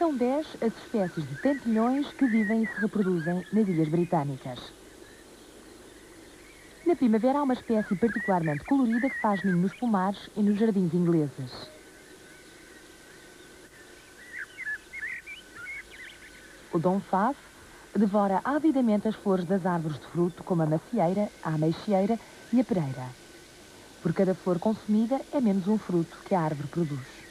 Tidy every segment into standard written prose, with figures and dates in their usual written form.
São 10 as espécies de tentilhões que vivem e se reproduzem nas Ilhas Britânicas. Na primavera há uma espécie particularmente colorida que faz ninho nos pomares e nos jardins ingleses. O Dom Faz devora avidamente as flores das árvores de fruto, como a macieira, a ameixeira e a pereira. Por cada flor consumida é menos um fruto que a árvore produz.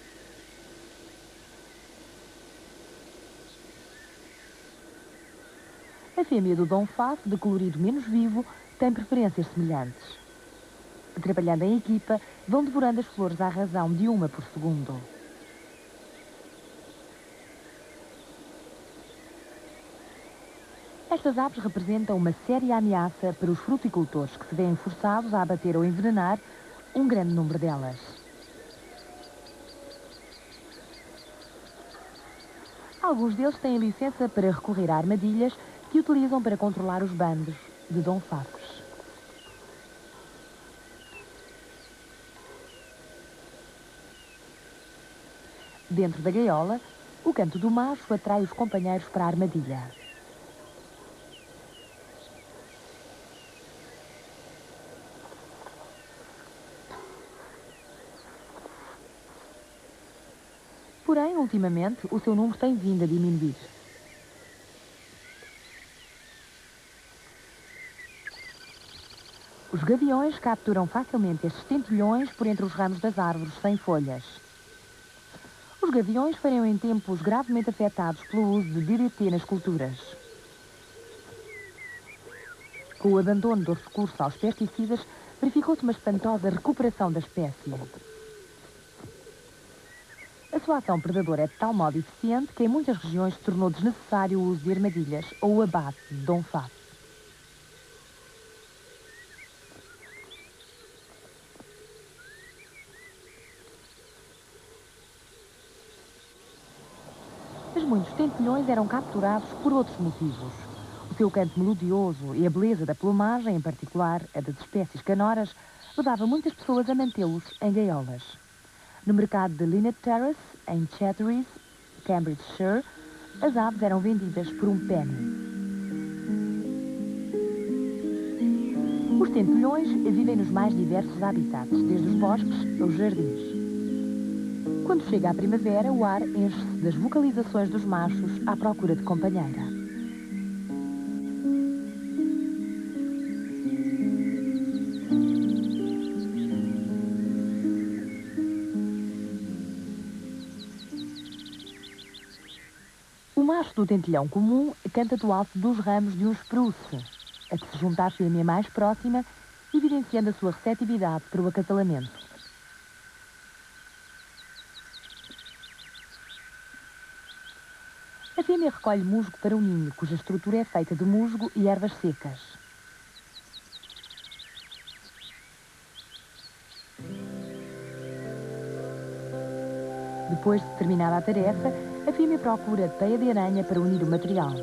A fêmea do Dom Faz, de colorido menos vivo, tem preferências semelhantes. Trabalhando em equipa, vão devorando as flores à razão de uma por segundo. Estas aves representam uma séria ameaça para os fruticultores, que se veem forçados a abater ou envenenar um grande número delas. Alguns deles têm licença para recorrer a armadilhas que utilizam para controlar os bandos de donfacos. Dentro da gaiola, o canto do macho atrai os companheiros para a armadilha. Porém, ultimamente, o seu número tem vindo a diminuir. Os gaviões capturam facilmente estes tentilhões por entre os ramos das árvores sem folhas. Os gaviões foram em tempos gravemente afetados pelo uso de DDT nas culturas. Com o abandono do recurso aos pesticidas, verificou-se uma espantosa recuperação da espécie. A sua ação predadora é de tal modo eficiente que em muitas regiões se tornou desnecessário o uso de armadilhas ou o abate de donfaz. Mas muitos tentilhões eram capturados por outros motivos. O seu canto melodioso e a beleza da plumagem, em particular a das espécies canoras, levava muitas pessoas a mantê-los em gaiolas. No mercado de Linnet Terrace, em Chatteris, Cambridgeshire, as aves eram vendidas por um penny. Os tentilhões vivem nos mais diversos habitats, desde os bosques aos jardins. Quando chega a primavera, o ar enche-se das vocalizações dos machos à procura de companheira. O macho do tentilhão comum canta do alto dos ramos de um espruce, a que se junta à fêmea mais próxima, evidenciando a sua receptividade para o acasalamento. A fêmea recolhe musgo para o ninho, cuja estrutura é feita de musgo e ervas secas. Depois de terminada a tarefa, a fêmea procura teia de aranha para unir o material.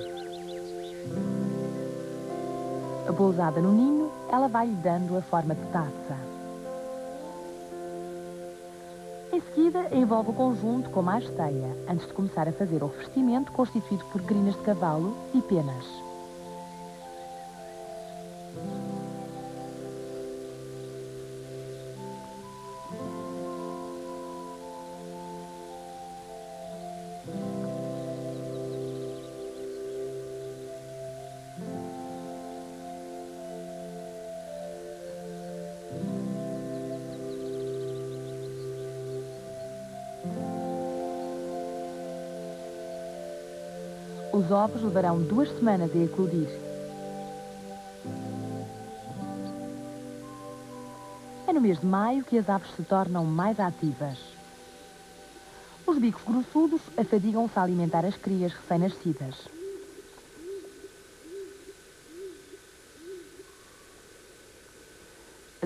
Pousada no ninho, ela vai-lhe dando a forma de taça. Em seguida, envolve o conjunto com mais teia, antes de começar a fazer o revestimento constituído por crinas de cavalo e penas. Os ovos levarão 2 semanas a eclodir. É no mês de maio que as aves se tornam mais ativas. Os bicos grossudos afadigam-se a alimentar as crias recém-nascidas.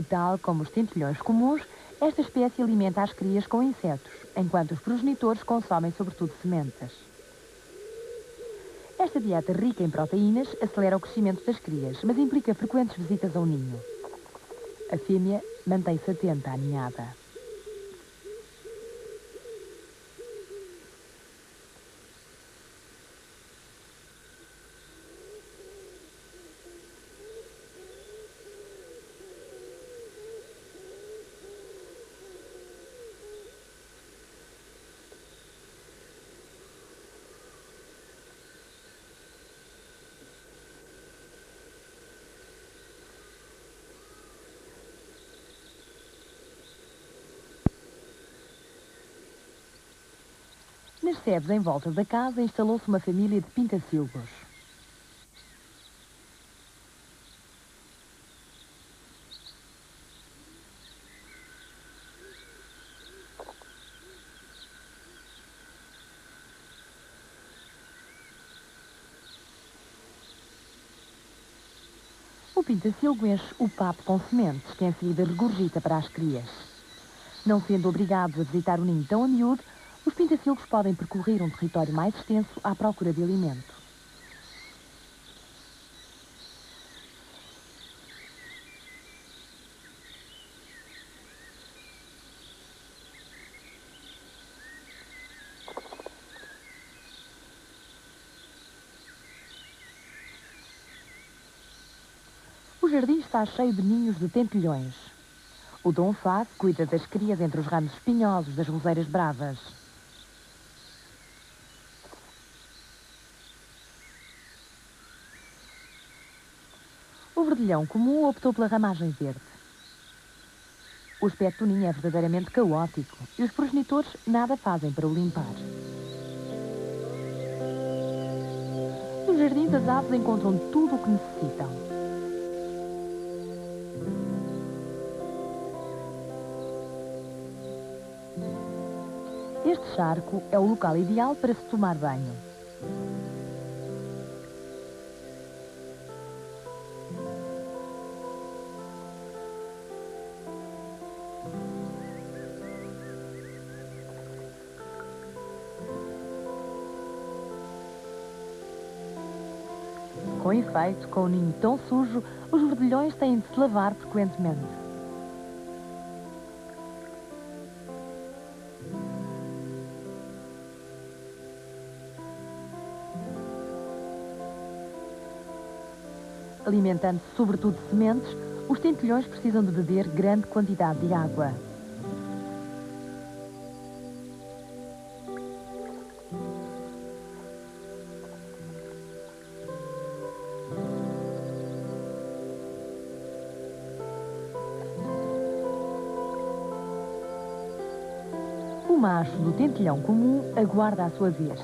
Tal como os tentilhões comuns, esta espécie alimenta as crias com insetos, enquanto os progenitores consomem sobretudo sementes. Esta dieta rica em proteínas acelera o crescimento das crias, mas implica frequentes visitas ao ninho. A fêmea mantém-se atenta à ninhada. nas sebes em volta da casa instalou-se uma família de pintacilgos. O pintacilgo enche o papo com sementes, que em seguida regurgita para as crias. Não sendo obrigados a visitar o ninho tão a miúdo, os pintacilgos podem percorrer um território mais extenso à procura de alimento. O jardim está cheio de ninhos de tentilhões. O Dom Fá cuida das crias entre os ramos espinhosos das roseiras bravas. O verdilhão comum optou pela ramagem verde. O aspecto do ninho é verdadeiramente caótico e os progenitores nada fazem para o limpar. Nos jardins, as aves encontram tudo o que necessitam. Este charco é o local ideal para se tomar banho. Com efeito, com o ninho tão sujo, os verdilhões têm de se lavar frequentemente. Alimentando-se sobretudo de sementes, os tentilhões precisam de beber grande quantidade de água. O macho do tentilhão comum aguarda a sua vez.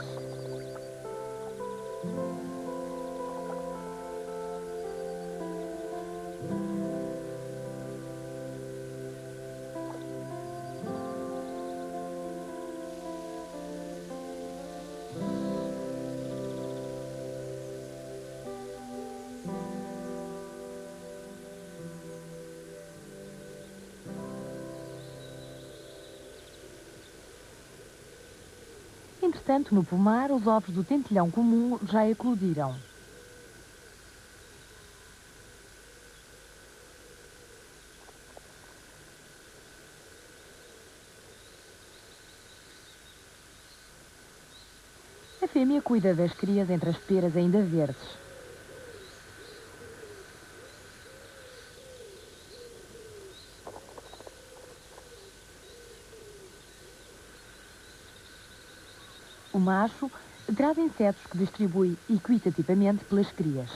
Entretanto, no pomar, os ovos do tentilhão comum já eclodiram. A fêmea cuida das crias entre as peras ainda verdes. O macho traz insetos que distribui equitativamente pelas crias.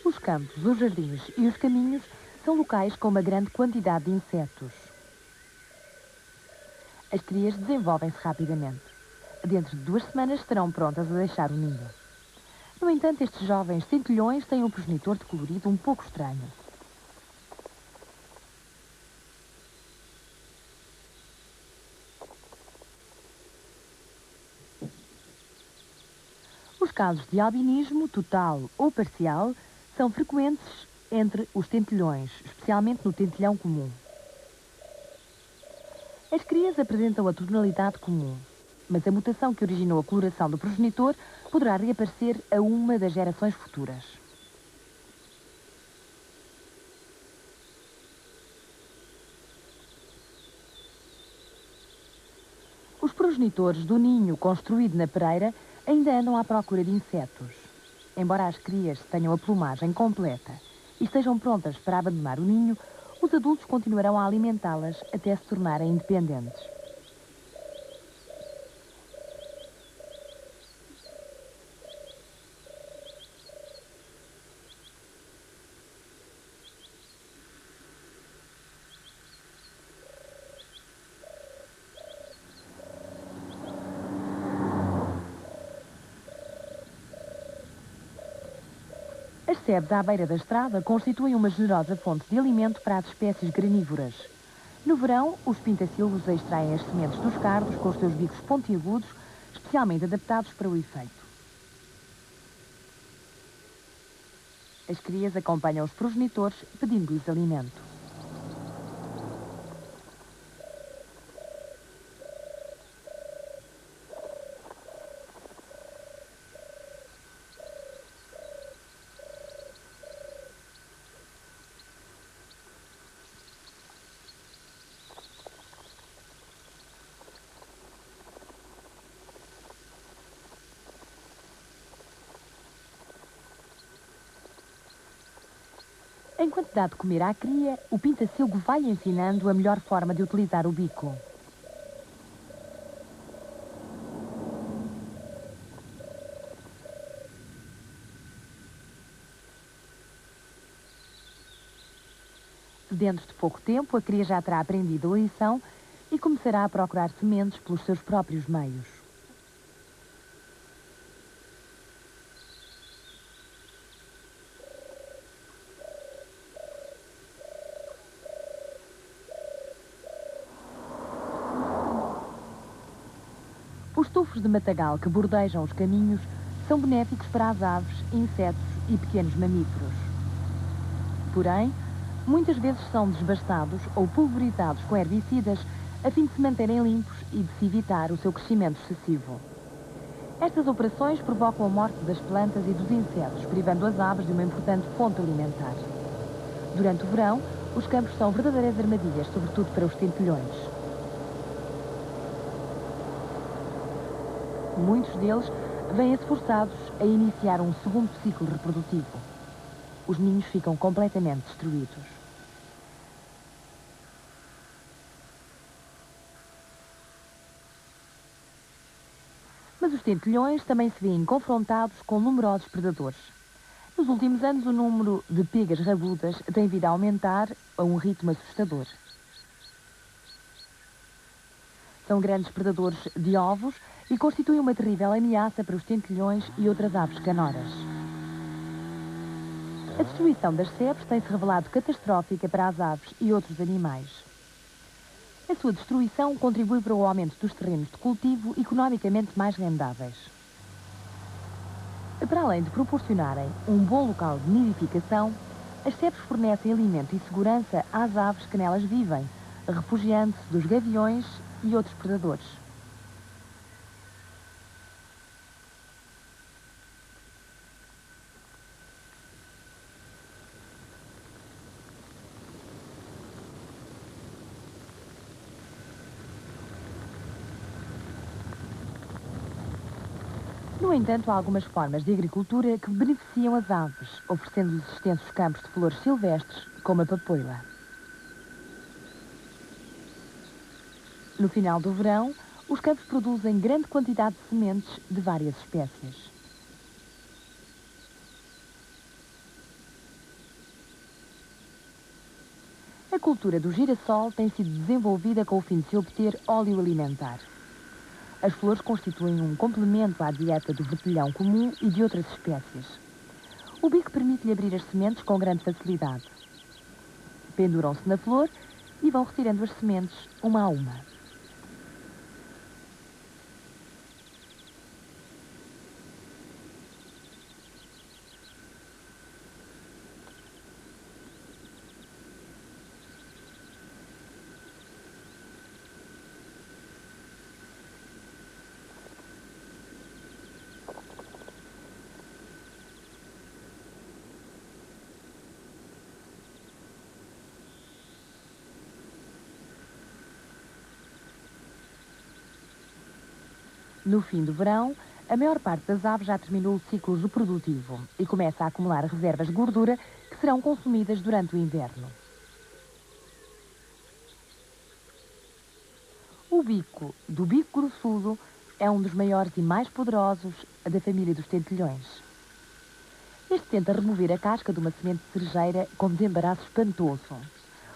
Os campos, os jardins e os caminhos são locais com uma grande quantidade de insetos. As crias desenvolvem-se rapidamente. Dentro de 2 semanas estarão prontas a deixar o ninho. No entanto, estes jovens tentilhões têm um progenitor de colorido um pouco estranho. Os casos de albinismo, total ou parcial, são frequentes entre os tentilhões, especialmente no tentilhão comum. As crias apresentam a tonalidade comum, mas a mutação que originou a coloração do progenitor poderá reaparecer a uma das gerações futuras. Os progenitores do ninho construído na pereira ainda andam à procura de insetos. Embora as crias tenham a plumagem completa e estejam prontas para abandonar o ninho, os adultos continuarão a alimentá-las até se tornarem independentes. As sebes à beira da estrada constituem uma generosa fonte de alimento para as espécies granívoras. No verão, os pintacilgos extraem as sementes dos cardos com os seus bicos pontiagudos, especialmente adaptados para o efeito. As crias acompanham os progenitores pedindo-lhes alimento. Enquanto dá de comer à cria, o pintacilgo vai ensinando a melhor forma de utilizar o bico. Dentro de pouco tempo, a cria já terá aprendido a lição e começará a procurar sementes pelos seus próprios meios. Os tufos de matagal que bordejam os caminhos são benéficos para as aves, insetos e pequenos mamíferos. Porém, muitas vezes são desbastados ou pulverizados com herbicidas a fim de se manterem limpos e de se evitar o seu crescimento excessivo. Estas operações provocam a morte das plantas e dos insetos, privando as aves de uma importante fonte alimentar. Durante o verão, os campos são verdadeiras armadilhas, sobretudo para os tentilhões. Muitos deles vêm-se forçados a iniciar um segundo ciclo reprodutivo. Os ninhos ficam completamente destruídos. Mas os tentilhões também se veem confrontados com numerosos predadores. Nos últimos anos, o número de pegas rabudas tem vindo a aumentar a um ritmo assustador. São grandes predadores de ovos e constituem uma terrível ameaça para os tentilhões e outras aves canoras. A destruição das sebes tem-se revelado catastrófica para as aves e outros animais. A sua destruição contribui para o aumento dos terrenos de cultivo economicamente mais rendáveis. Para além de proporcionarem um bom local de nidificação, as sebes fornecem alimento e segurança às aves que nelas vivem, refugiando-se dos gaviões e outros predadores. No entanto, há algumas formas de agricultura que beneficiam as aves, oferecendo-lhes extensos campos de flores silvestres, como a papoila. No final do verão, os campos produzem grande quantidade de sementes de várias espécies. A cultura do girassol tem sido desenvolvida com o fim de se obter óleo alimentar. As flores constituem um complemento à dieta do verdelhão comum e de outras espécies. O bico permite-lhe abrir as sementes com grande facilidade. Penduram-se na flor e vão retirando as sementes uma a uma. No fim do verão, a maior parte das aves já terminou o ciclo reprodutivo e começa a acumular reservas de gordura que serão consumidas durante o inverno. O bico do bico grossudo é um dos maiores e mais poderosos da família dos tentilhões. Este tenta remover a casca de uma semente de cerejeira com desembaraço espantoso.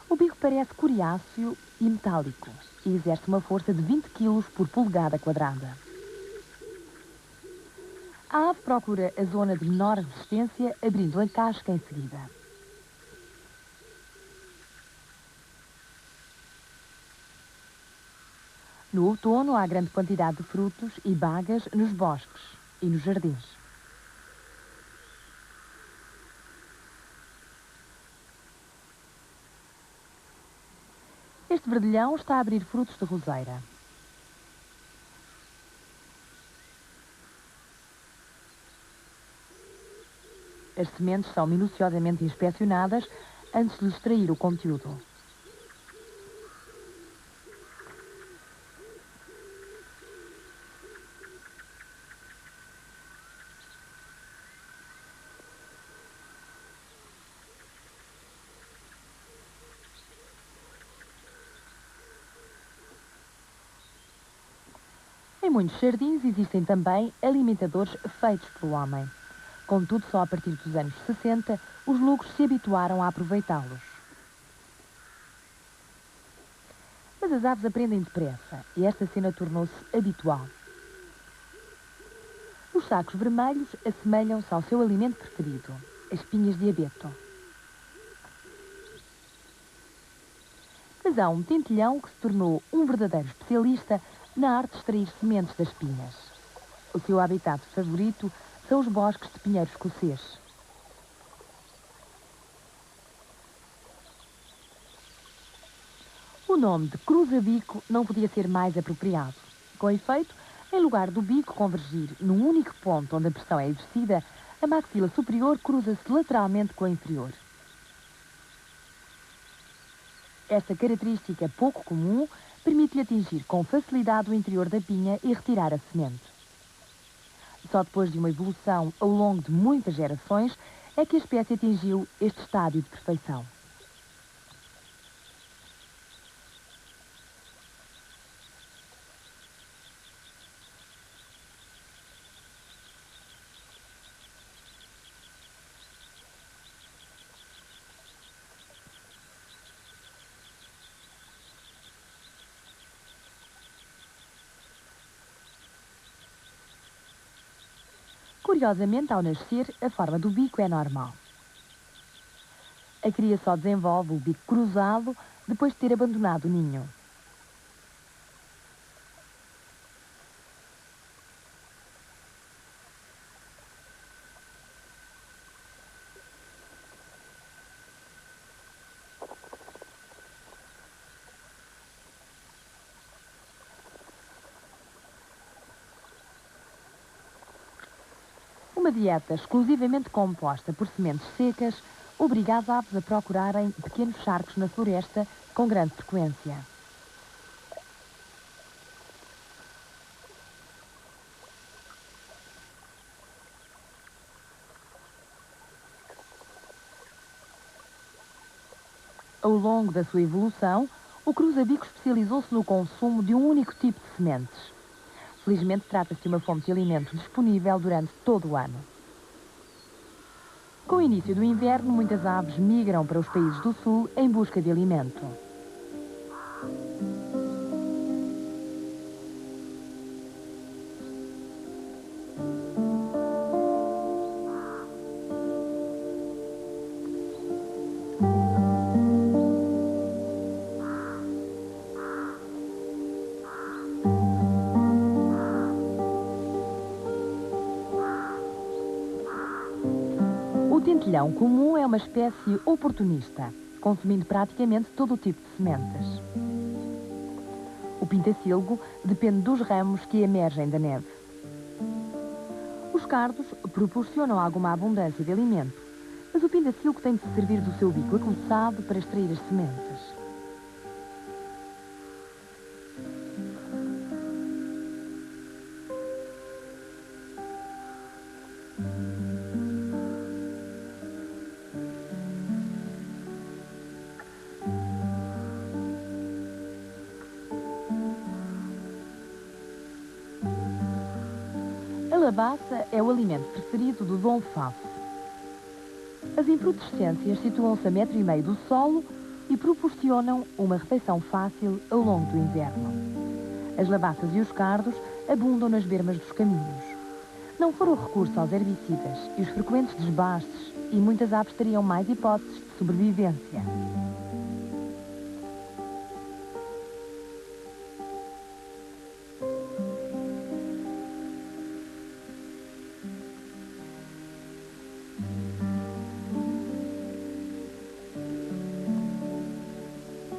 O bico parece coriáceo e metálico e exerce uma força de 20 kg por polegada quadrada. A ave procura a zona de menor resistência, abrindo a casca em seguida. No outono há grande quantidade de frutos e bagas nos bosques e nos jardins. Este verdilhão está a abrir frutos de roseira. As sementes são minuciosamente inspecionadas antes de extrair o conteúdo. Em muitos jardins existem também alimentadores feitos pelo homem. Contudo, só a partir dos anos 60, os lucros se habituaram a aproveitá-los. Mas as aves aprendem depressa e esta cena tornou-se habitual. Os sacos vermelhos assemelham-se ao seu alimento preferido, as pinhas de abeto. Mas há um tentilhão que se tornou um verdadeiro especialista na arte de extrair sementes das pinhas. O seu habitat favorito são os bosques de pinheiro escocês. O nome de cruza-bico não podia ser mais apropriado. Com efeito, em lugar do bico convergir num único ponto onde a pressão é exercida, a maxila superior cruza-se lateralmente com a inferior. Esta característica pouco comum permite-lhe atingir com facilidade o interior da pinha e retirar a semente. Só depois de uma evolução ao longo de muitas gerações é que a espécie atingiu este estádio de perfeição. Curiosamente, ao nascer, a forma do bico é normal. A cria só desenvolve o bico cruzado depois de ter abandonado o ninho. Uma dieta exclusivamente composta por sementes secas obriga as aves a procurarem pequenos charcos na floresta com grande frequência. Ao longo da sua evolução, o cruza-bico especializou-se no consumo de um único tipo de sementes. Felizmente, trata-se de uma fonte de alimento disponível durante todo o ano. Com o início do inverno, muitas aves migram para os países do sul em busca de alimento. O tentilhão comum é uma espécie oportunista, consumindo praticamente todo o tipo de sementes. O pintacilgo depende dos ramos que emergem da neve. Os cardos proporcionam alguma abundância de alimento, mas o pintacilgo tem de se servir do seu bico aguçado para extrair as sementes. A labaça é o alimento preferido do Dom Fafo. As infrutescências situam-se a 1,5 metro do solo e proporcionam uma refeição fácil ao longo do inverno. As labaças e os cardos abundam nas bermas dos caminhos. Não for o recurso aos herbicidas e os frequentes desbastes, e muitas aves teriam mais hipóteses de sobrevivência.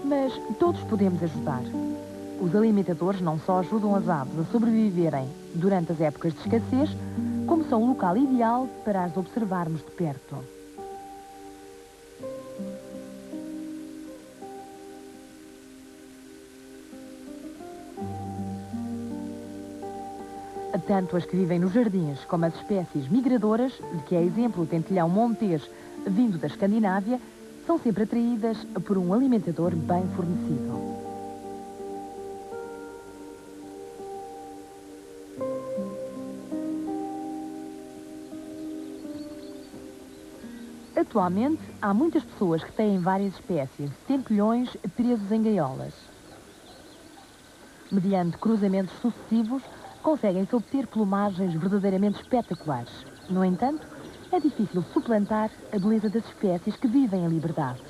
Mas todos podemos ajudar. Os alimentadores não só ajudam as aves a sobreviverem durante as épocas de escassez, como são o local ideal para as observarmos de perto. Tanto as que vivem nos jardins como as espécies migradoras, de que é exemplo o tentilhão montês vindo da Escandinávia, são sempre atraídas por um alimentador bem fornecido. Atualmente, há muitas pessoas que têm várias espécies de tentilhões presos em gaiolas. Mediante cruzamentos sucessivos, conseguem-se obter plumagens verdadeiramente espetaculares. No entanto, é difícil suplantar a beleza das espécies que vivem em liberdade.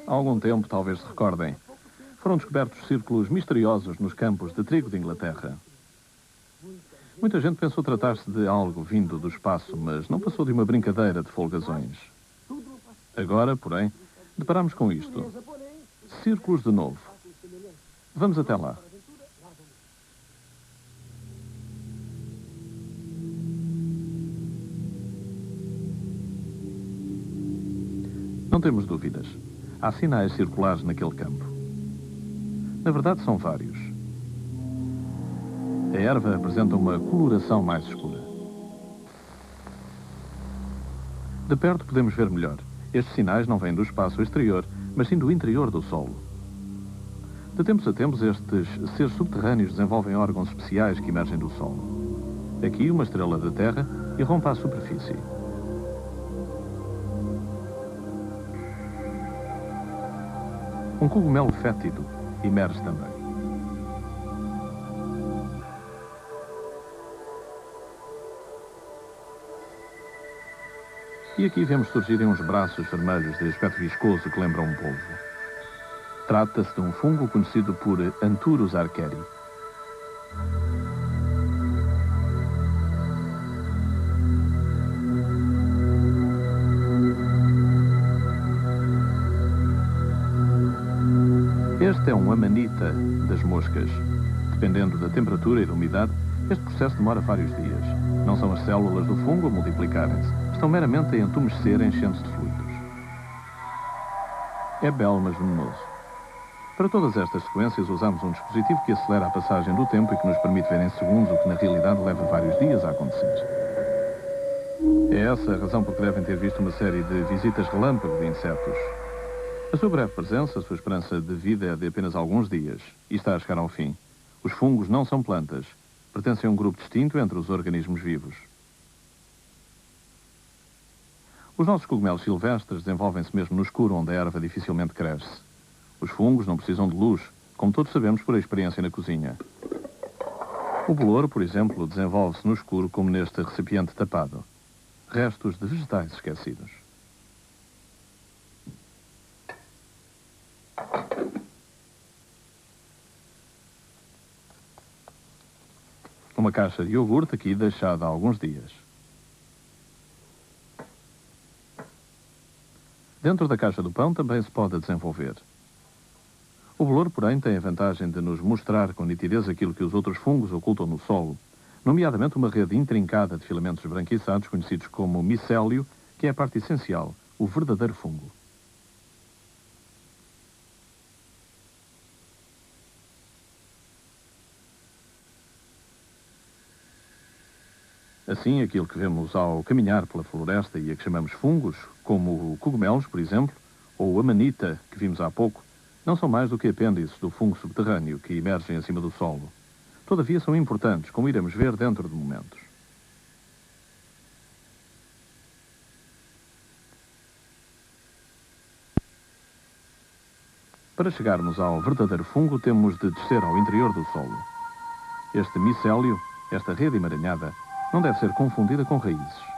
Há algum tempo, talvez se recordem, foram descobertos círculos misteriosos nos campos de trigo de Inglaterra. Muita gente pensou tratar-se de algo vindo do espaço, mas não passou de uma brincadeira de folgazões. Agora, porém, deparamos com isto. Círculos de novo. Vamos até lá. Não temos dúvidas. Há sinais circulares naquele campo. Na verdade, são vários. A erva apresenta uma coloração mais escura. De perto podemos ver melhor. Estes sinais não vêm do espaço exterior, mas sim do interior do solo. De tempos a tempos, estes seres subterrâneos desenvolvem órgãos especiais que emergem do solo. Aqui, uma estrela da Terra irrompe à superfície. Um cogumelo fétido emerge também. E aqui vemos surgirem uns braços vermelhos de aspecto viscoso que lembram um polvo. Trata-se de um fungo conhecido por Anthurus archeri. Este é um amanita das moscas. Dependendo da temperatura e da umidade, este processo demora vários dias. Não são as células do fungo a multiplicarem-se, estão meramente a entumescer enchentes de fluidos. É belo, mas venenoso. Para todas estas sequências, usamos um dispositivo que acelera a passagem do tempo e que nos permite ver em segundos o que na realidade leva vários dias a acontecer. É essa a razão por que devem ter visto uma série de visitas relâmpago de insetos. A sua breve presença, a sua esperança de vida é de apenas alguns dias e está a chegar ao fim. Os fungos não são plantas. Pertencem a um grupo distinto entre os organismos vivos. Os nossos cogumelos silvestres desenvolvem-se mesmo no escuro, onde a erva dificilmente cresce. Os fungos não precisam de luz, como todos sabemos por experiência na cozinha. O bolor, por exemplo, desenvolve-se no escuro como neste recipiente tapado. Restos de vegetais esquecidos. Uma caixa de iogurte aqui deixada há alguns dias. Dentro da caixa do pão também se pode desenvolver. O bolor, porém, tem a vantagem de nos mostrar com nitidez aquilo que os outros fungos ocultam no solo, nomeadamente uma rede intrincada de filamentos esbranquiçados conhecidos como micélio, que é a parte essencial, o verdadeiro fungo. Assim, aquilo que vemos ao caminhar pela floresta e a que chamamos fungos, como cogumelos, por exemplo, ou a manita, que vimos há pouco, não são mais do que apêndices do fungo subterrâneo que emergem acima do solo. Todavia são importantes, como iremos ver dentro de momentos. Para chegarmos ao verdadeiro fungo, temos de descer ao interior do solo. Este micélio, esta rede emaranhada, não deve ser confundida com raízes.